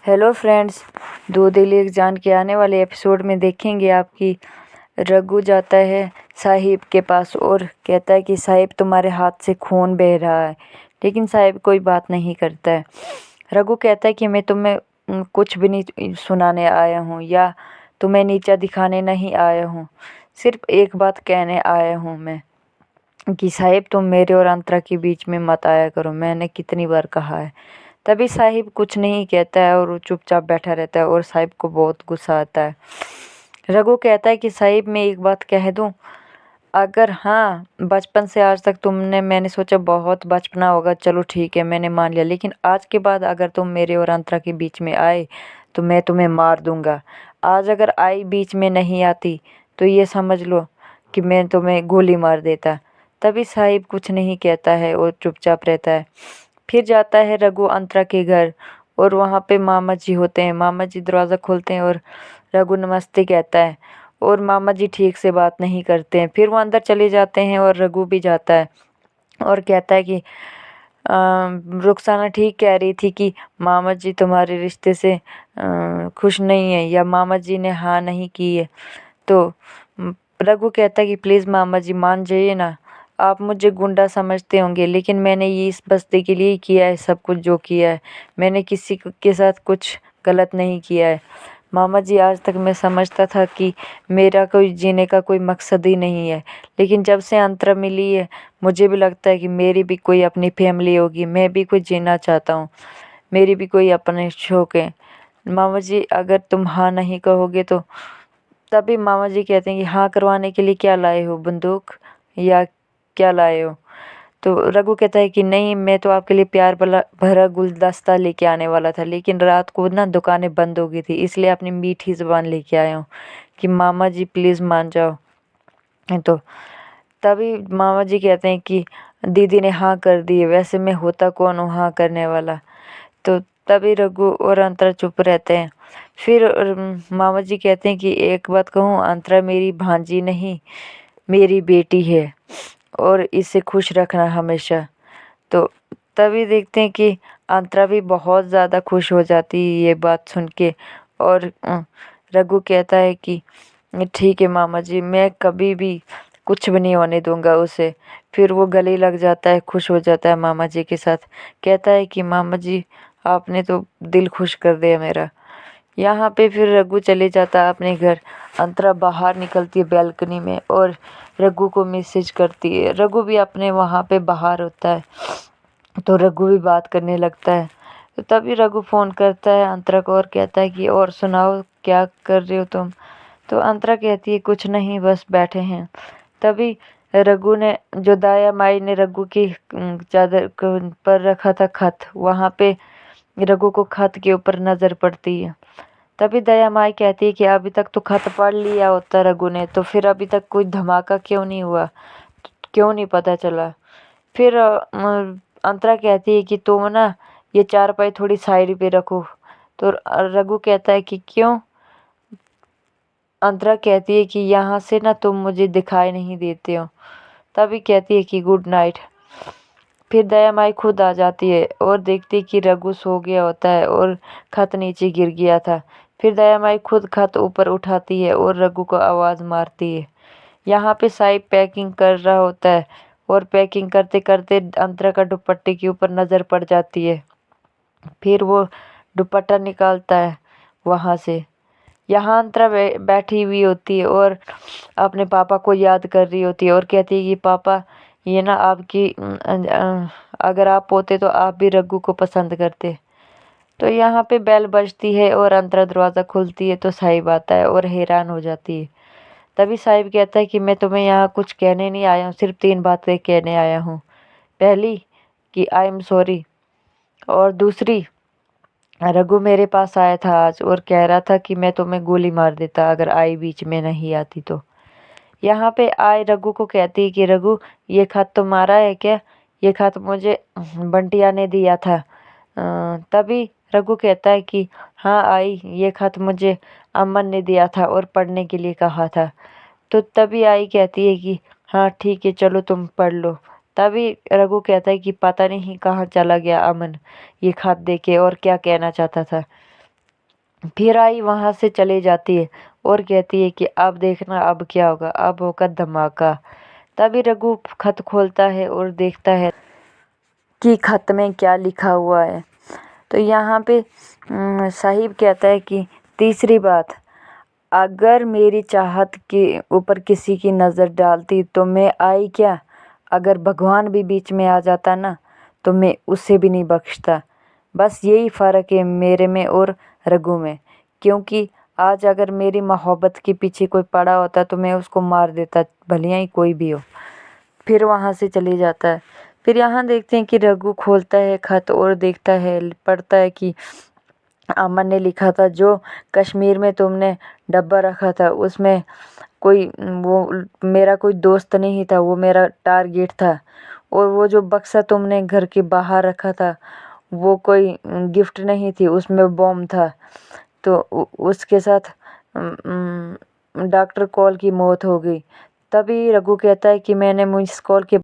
Hello friends, 2 दिल एक जान के आने वाले एपिसोड में देखेंगे आपकी रघु जाता है साहिब के पास और कहता है कि साहिब तुम्हारे हाथ से खून बह रहा है। लेकिन साहिब कोई बात नहीं करता है। रघु कहता है कि मैं तुम्हें कुछ भी नहीं सुनाने आया हूँ या तुम्हें नीचा दिखाने नहीं आया हूँ, सिर्फ एक बात कहने आया हूँ मैं कि साहिब तुम मेरे और अंतरा के बीच में मत आया करो, मैंने कितनी बार कहा है। तभी साहिब कुछ नहीं कहता है और वो चुपचाप बैठा रहता है और साहिब को बहुत गुस्सा आता है। रघु कहता है कि साहिब मैं एक बात कह दूं, अगर हाँ बचपन से आज तक मैंने सोचा बहुत बचपना होगा, चलो ठीक है मैंने मान लिया, लेकिन आज के बाद अगर तुम मेरे और अंतरा के बीच में आए तो मैं तुम्हें मार दूंगा। आज अगर आई बीच में नहीं आती तो ये समझ लो कि मैं तुम्हें गोली मार देता। तभी साहिब कुछ नहीं कहता है और चुपचाप रहता है। फिर जाता है रघु अंतरा के घर और वहाँ पे मामा जी होते हैं। मामा जी दरवाज़ा खोलते हैं और रघु नमस्ते कहता है और मामा जी ठीक से बात नहीं करते हैं। फिर वो अंदर चले जाते हैं और रघु भी जाता है और कहता है कि रुखसाना ठीक कह रही थी कि मामा जी तुम्हारे रिश्ते से खुश नहीं है या मामा जी ने हाँ नहीं की है। तो रघु कहता है कि प्लीज़ मामा जी मान जाइए ना, आप मुझे गुंडा समझते होंगे लेकिन मैंने ये इस बस्ती के लिए ही किया है, सब कुछ जो किया है मैंने किसी के साथ कुछ गलत नहीं किया है। मामा जी आज तक मैं समझता था कि मेरा कोई जीने का कोई मकसद ही नहीं है, लेकिन जब से अंतरा मिली है मुझे भी लगता है कि मेरी भी कोई अपनी फैमिली होगी, मैं भी कुछ जीना चाहता हूँ, मेरी भी कोई अपने शौक है। मामा जी अगर तुम हाँ नहीं कहोगे तो तभी मामा जी कहते हैं कि हाँ करवाने के लिए क्या लाए हो, बंदूक या क्या लाए हो। तो रघु कहता है कि नहीं मैं तो आपके लिए प्यार भरा गुलदस्ता लेके आने वाला था, लेकिन रात को ना दुकानें बंद हो गई थी इसलिए अपनी मीठी ज़ुबान लेके आया हूँ कि मामा जी प्लीज़ मान जाओ। तो तभी मामा जी कहते हैं कि दीदी ने हाँ कर दी है, वैसे मैं होता कौन हूँ हाँ करने वाला। तो तभी रघु और अंतरा चुप रहते हैं। फिर मामा जी कहते हैं कि एक बात कहूँ, अंतरा मेरी भांजी नहीं मेरी बेटी है और इसे खुश रखना हमेशा। तो तभी देखते हैं कि अंतरा भी बहुत ज़्यादा खुश हो जाती है ये बात सुन के और रघु कहता है कि ठीक है मामा जी, मैं कभी भी कुछ भी नहीं होने दूंगा उसे। फिर वो गले लग जाता है, खुश हो जाता है मामा जी के साथ, कहता है कि मामा जी आपने तो दिल खुश कर दिया मेरा। यहाँ पे फिर रघु चले जाता है अपने घर। अंतरा बाहर निकलती है बैल्कनी में और रघु को मैसेज करती है। रघु भी अपने वहाँ पे बाहर होता है तो रघु भी बात करने लगता है। तो तभी रघु फ़ोन करता है अंतरा को और कहता है कि और सुनाओ क्या कर रहे हो तुम। तो अंतरा कहती है कुछ नहीं बस बैठे हैं। तभी रघु ने जो दाया माई ने रघु की चादर पर रखा था खत, वहाँ पे रघु को खत के ऊपर नज़र पड़ती है। तभी दया माई कहती है कि अभी तक तो खत पढ़ लिया होता रघु ने, तो फिर अभी तक कोई धमाका क्यों नहीं हुआ, क्यों नहीं पता चला। फिर अंतरा कहती है कि तुम ना ये चारपाई थोड़ी साइड पे रखो। तो रघु कहता है कि क्यों। अंतरा कहती है कि यहाँ से ना तुम मुझे दिखाई नहीं देते हो। तभी कहती है कि गुड नाइट। फिर दया माई खुद आ जाती है और देखती है कि रघु सो गया होता है और खत नीचे गिर गया था। फिर दया माई खुद खत ऊपर उठाती है और रघु को आवाज़ मारती है। यहाँ पे साहिब पैकिंग कर रहा होता है और पैकिंग करते करते अंतरा का दुपट्टे के ऊपर नज़र पड़ जाती है। फिर वो दुपट्टा निकालता है वहाँ से। यहाँ अंतरा बैठी हुई होती है और अपने पापा को याद कर रही होती है और कहती है कि पापा ये ना आपकी अगर आप होते तो आप भी रघु को पसंद करते। तो यहाँ पे बेल बजती है और अंतरा दरवाज़ा खुलती है तो साहिब आता है और हैरान हो जाती है। तभी साहिब कहता है कि मैं तुम्हें यहाँ कुछ कहने नहीं आया हूँ, सिर्फ 3 बातें कहने आया हूँ। पहली कि आई एम सॉरी, और दूसरी रघु मेरे पास आया था आज और कह रहा था कि मैं तुम्हें गोली मार देता अगर आई बीच में नहीं आती तो। यहाँ पे आए रघु को कहती है कि रघु ये खत तुम्हारा है क्या, ये खत मुझे बंटिया ने दिया था। तभी रघु कहता है कि हाँ आई, ये खत मुझे अमन ने दिया था और पढ़ने के लिए कहा था। तो तभी आई कहती है कि हाँ ठीक है चलो तुम पढ़ लो। तभी रघु कहता है कि पता नहीं कहाँ चला गया अमन ये खत देके और क्या कहना चाहता था। फिर आई वहाँ से चले जाती है और कहती है कि अब देखना अब क्या होगा, अब होगा धमाका। तभी रघु खत खोलता है और देखता है कि खत में क्या लिखा हुआ है। तो यहाँ पे साहिब कहता है कि तीसरी बात, अगर मेरी चाहत के ऊपर किसी की नज़र डालती तो मैं आई क्या, अगर भगवान भी बीच में आ जाता ना तो मैं उसे भी नहीं बख्शता। बस यही फ़र्क है मेरे में और रघु में, क्योंकि आज अगर मेरी मोहब्बत के पीछे कोई पड़ा होता तो मैं उसको मार देता, भले ही कोई भी हो। फिर वहाँ से चले जाता है। फिर यहाँ देखते हैं कि रघु खोलता है खत और देखता है, पढ़ता है कि अमन ने लिखा था, जो कश्मीर में तुमने डब्बा रखा था उसमें कोई वो मेरा कोई दोस्त नहीं था, वो मेरा टारगेट था। और वो जो बक्सा तुमने घर के बाहर रखा था वो कोई गिफ्ट नहीं थी, उसमें बॉम्ब था। तो उसके साथ डॉक्टर कॉल की मौत हो गई। तभी रघु कहता है कि मैंने मिस कॉल के